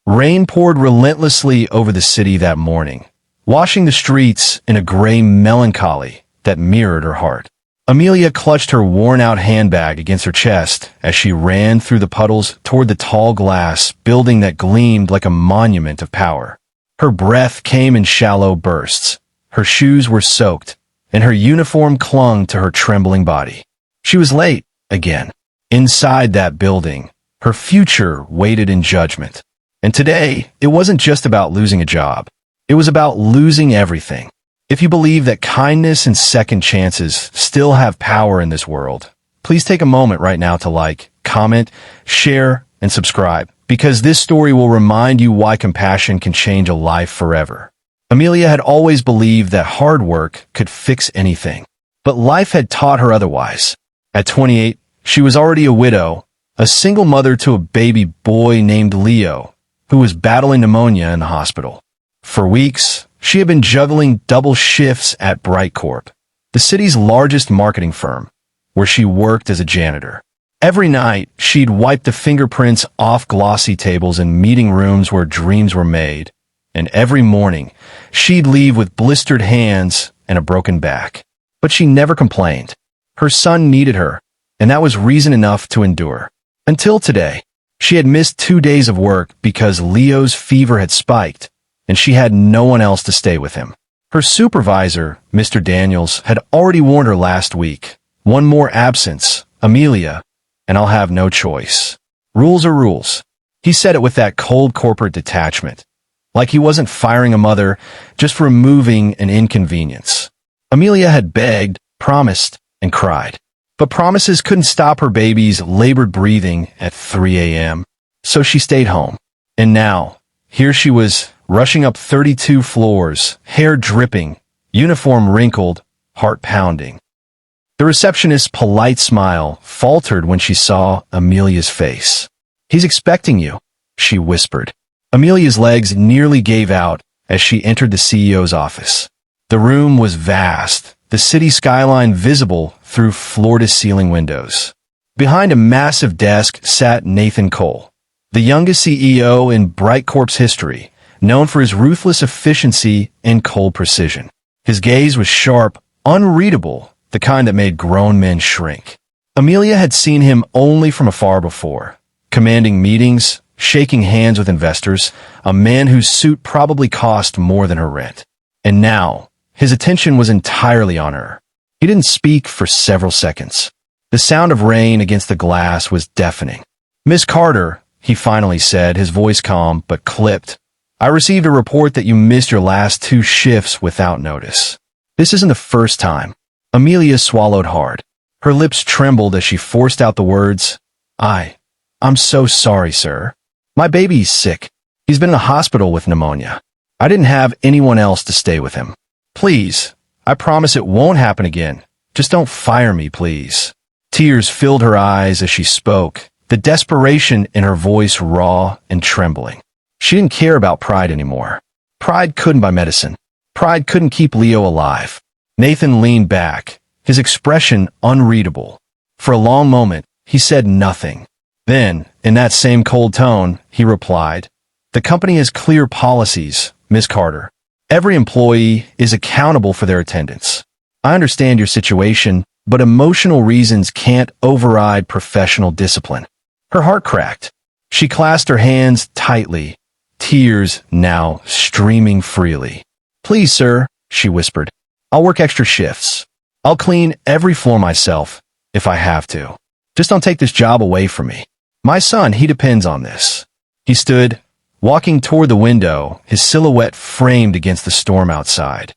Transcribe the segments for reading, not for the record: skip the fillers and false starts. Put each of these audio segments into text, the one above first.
Rain poured relentlessly over the city that morning, washing the streets in a gray melancholy that mirrored her heart. Amelia clutched her worn-out handbag against her chest as she ran through the puddles toward the tall glass building that gleamed like a monument of power. Her breath came in shallow bursts. Her shoes were soaked, and her uniform clung to her trembling body. She was late, again. Inside that building, her future waited in judgment. And today, it wasn't just about losing a job. It was about losing everything. If you believe that kindness and second chances still have power in this world, please take a moment right now to like, comment, share, and subscribe, because this story will remind you why compassion can change a life forever. Amelia had always believed that hard work could fix anything, but life had taught her otherwise. At 28, she was already a widow, a single mother to a baby boy named Leo, who was battling pneumonia in the hospital. For weeks, she had been juggling double shifts at Brightcorp, the city's largest marketing firm, where she worked as a janitor. Every night, she'd wipe the fingerprints off glossy tables in meeting rooms where dreams were made, and every morning, she'd leave with blistered hands and a broken back. But she never complained. Her son needed her, and that was reason enough to endure. Until today, she had missed 2 days of work because Leo's fever had spiked, and she had no one else to stay with him. Her supervisor, Mr. Daniels, had already warned her last week. One more absence, Amelia, and I'll have no choice. Rules are rules. He said it with that cold corporate detachment, like he wasn't firing a mother, just removing an inconvenience. Amelia had begged, promised, and cried. But promises couldn't stop her baby's labored breathing at 3 a.m., so she stayed home. And now, here she was, rushing up 32 floors, hair dripping, uniform wrinkled, heart pounding. The receptionist's polite smile faltered when she saw Amelia's face. "He's expecting you," she whispered. Amelia's legs nearly gave out as she entered the CEO's office. The room was vast, the city skyline visible through floor-to-ceiling windows. Behind a massive desk sat Nathan Cole, the youngest CEO in Brightcorp's history, known for his ruthless efficiency and cold precision. His gaze was sharp, unreadable, the kind that made grown men shrink. Amelia had seen him only from afar before, commanding meetings, shaking hands with investors, a man whose suit probably cost more than her rent. And now, his attention was entirely on her. He didn't speak for several seconds. The sound of rain against the glass was deafening. "Miss Carter," he finally said, his voice calm but clipped, "I received a report that you missed your last 2 shifts without notice." This isn't the first time. Amelia swallowed hard. Her lips trembled as she forced out the words, I'm so sorry, sir. My baby's sick. He's been in the hospital with pneumonia. I didn't have anyone else to stay with him. Please, I promise it won't happen again. Just don't fire me, please." Tears filled her eyes as she spoke, the desperation in her voice raw and trembling. She didn't care about pride anymore. Pride couldn't buy medicine. Pride couldn't keep Leo alive. Nathan leaned back, his expression unreadable. For a long moment, he said nothing. Then, in that same cold tone, he replied, "The company has clear policies, Miss Carter. Every employee is accountable for their attendance. I understand your situation, but emotional reasons can't override professional discipline." Her heart cracked. She clasped her hands tightly, tears now streaming freely. "Please, sir," she whispered, "I'll work extra shifts. I'll clean every floor myself, if I have to. Just don't take this job away from me. My son, he depends on this." He stood, walking toward the window, his silhouette framed against the storm outside.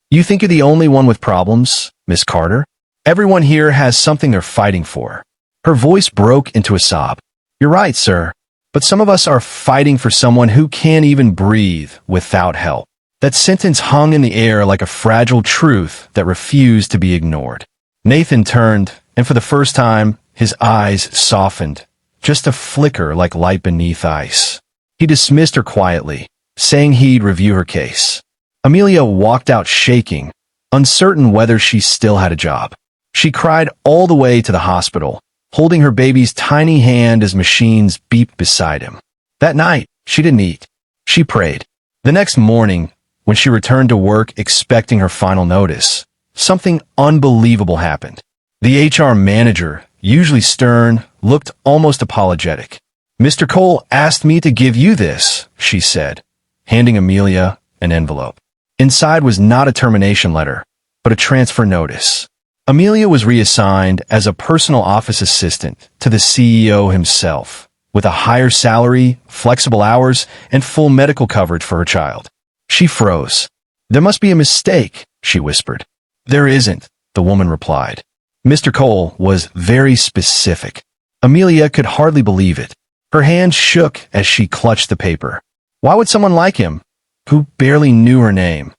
"You think you're the only one with problems, Miss Carter? Everyone here has something they're fighting for." Her voice broke into a sob. "You're right, sir. But some of us are fighting for someone who can't even breathe without help." That sentence hung in the air like a fragile truth that refused to be ignored. Nathan turned, and for the first time, his eyes softened, just a flicker like light beneath ice. He dismissed her quietly, saying he'd review her case. Amelia walked out shaking, uncertain whether she still had a job. She cried all the way to the hospital, holding her baby's tiny hand as machines beeped beside him. That night, She didn't eat. She prayed. The next morning, when she returned to work expecting her final notice, something unbelievable happened. The HR manager, usually stern, looked almost apologetic. "Mr. Cole asked me to give you this," she said, handing Amelia an envelope. Inside was not a termination letter, but a transfer notice. Amelia was reassigned as a personal office assistant to the CEO himself, with a higher salary, flexible hours, and full medical coverage for her child. She froze. "There must be a mistake," she whispered. "There isn't," the woman replied. Mr. Cole was very specific. Amelia could hardly believe it. Her hand shook as she clutched the paper. Why would someone like him, who barely knew her name,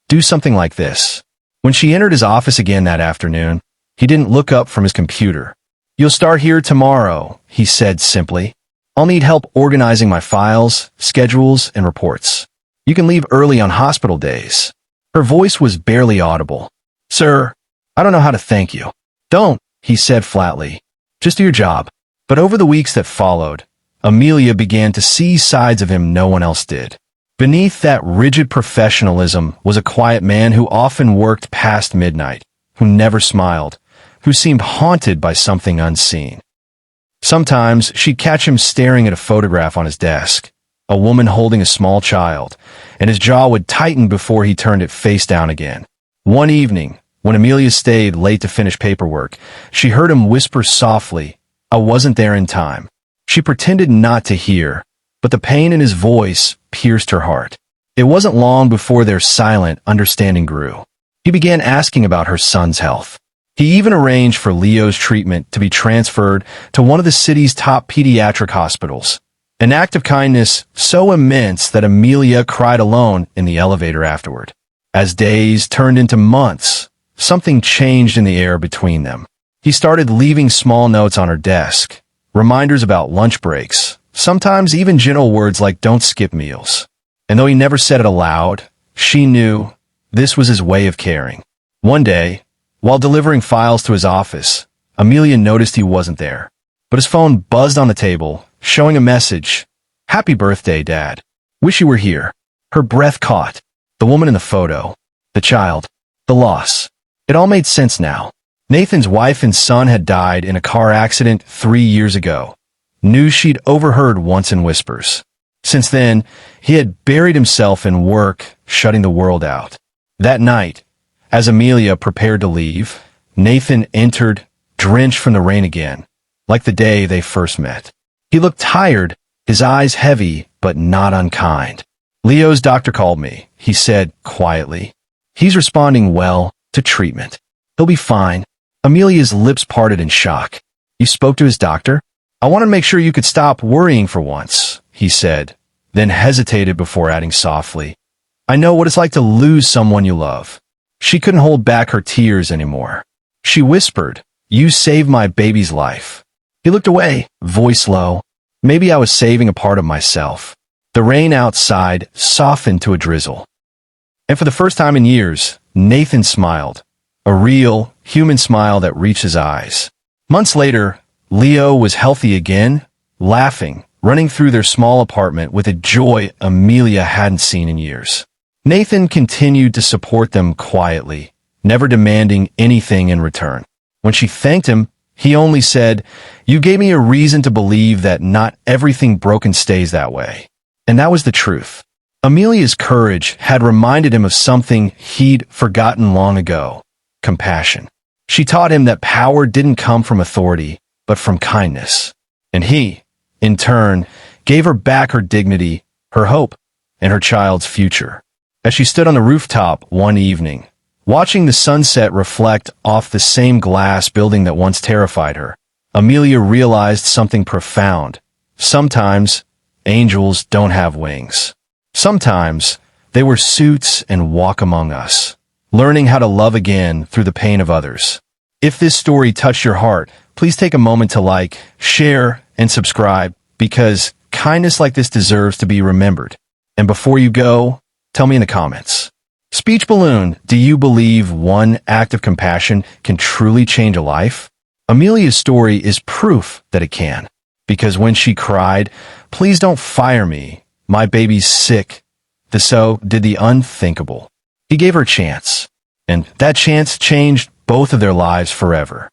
do something like this? When she entered his office again that afternoon, he didn't look up from his computer. "You'll start here tomorrow," he said simply. "I'll need help organizing my files, schedules, and reports. You can leave early on hospital days." Her voice was barely audible. "Sir, I don't know how to thank you." "Don't," he said flatly. "Just do your job." But over the weeks that followed, Amelia began to see sides of him no one else did. Beneath that rigid professionalism was a quiet man who often worked past midnight, who never smiled, who seemed haunted by something unseen. Sometimes she'd catch him staring at a photograph on his desk, a woman holding a small child, and his jaw would tighten before he turned it face down again. One evening, when Amelia stayed late to finish paperwork, she heard him whisper softly, "I wasn't there in time." She pretended not to hear, but the pain in his voice pierced her heart. It wasn't long before their silent understanding grew. He began asking about her son's health. He even arranged for Leo's treatment to be transferred to one of the city's top pediatric hospitals. An act of kindness so immense that Amelia cried alone in the elevator afterward. As days turned into months, something changed in the air between them. He started leaving small notes on her desk, reminders about lunch breaks, sometimes even gentle words like "don't skip meals." And though he never said it aloud, she knew this was his way of caring. One day, while delivering files to his office, Amelia noticed he wasn't there. But his phone buzzed on the table, showing a message. "Happy birthday, Dad. Wish you were here." Her breath caught. The woman in the photo, the child, the loss. It all made sense now. Nathan's wife and son had died in a car accident 3 years ago. News she'd overheard once in whispers. Since then, he had buried himself in work, shutting the world out. That night, as Amelia prepared to leave, Nathan entered, drenched from the rain again, like the day they first met. He looked tired, his eyes heavy, but not unkind. "Leo's doctor called me," he said quietly. "He's responding well to treatment. He'll be fine." Amelia's lips parted in shock. "You spoke to his doctor?" "I want to make sure you could stop worrying for once," he said, then hesitated before adding softly, "I know what it's like to lose someone you love." She couldn't hold back her tears anymore. She whispered, "You saved my baby's life." He looked away, voice low. "Maybe I was saving a part of myself." The rain outside softened to a drizzle. And for the first time in years, Nathan smiled. A real, human smile that reached his eyes. Months later, Leo was healthy again, laughing, running through their small apartment with a joy Amelia hadn't seen in years. Nathan continued to support them quietly, never demanding anything in return. When she thanked him, he only said, "You gave me a reason to believe that not everything broken stays that way." And that was the truth. Amelia's courage had reminded him of something he'd forgotten long ago: compassion. She taught him that power didn't come from authority, but from kindness. And he, in turn, gave her back her dignity, her hope, and her child's future. As she stood on the rooftop one evening, watching the sunset reflect off the same glass building that once terrified her, Amelia realized something profound. Sometimes, angels don't have wings. Sometimes, they wear suits and walk among us, learning how to love again through the pain of others. If this story touched your heart, please take a moment to like, share, and subscribe, because kindness like this deserves to be remembered. And before you go, tell me in the comments. Speech Balloon, do you believe one act of compassion can truly change a life? Amelia's story is proof that it can. Because when she cried, "Please don't fire me," My baby's sick. The CEO did the unthinkable. He gave her a chance, and that chance changed both of their lives forever.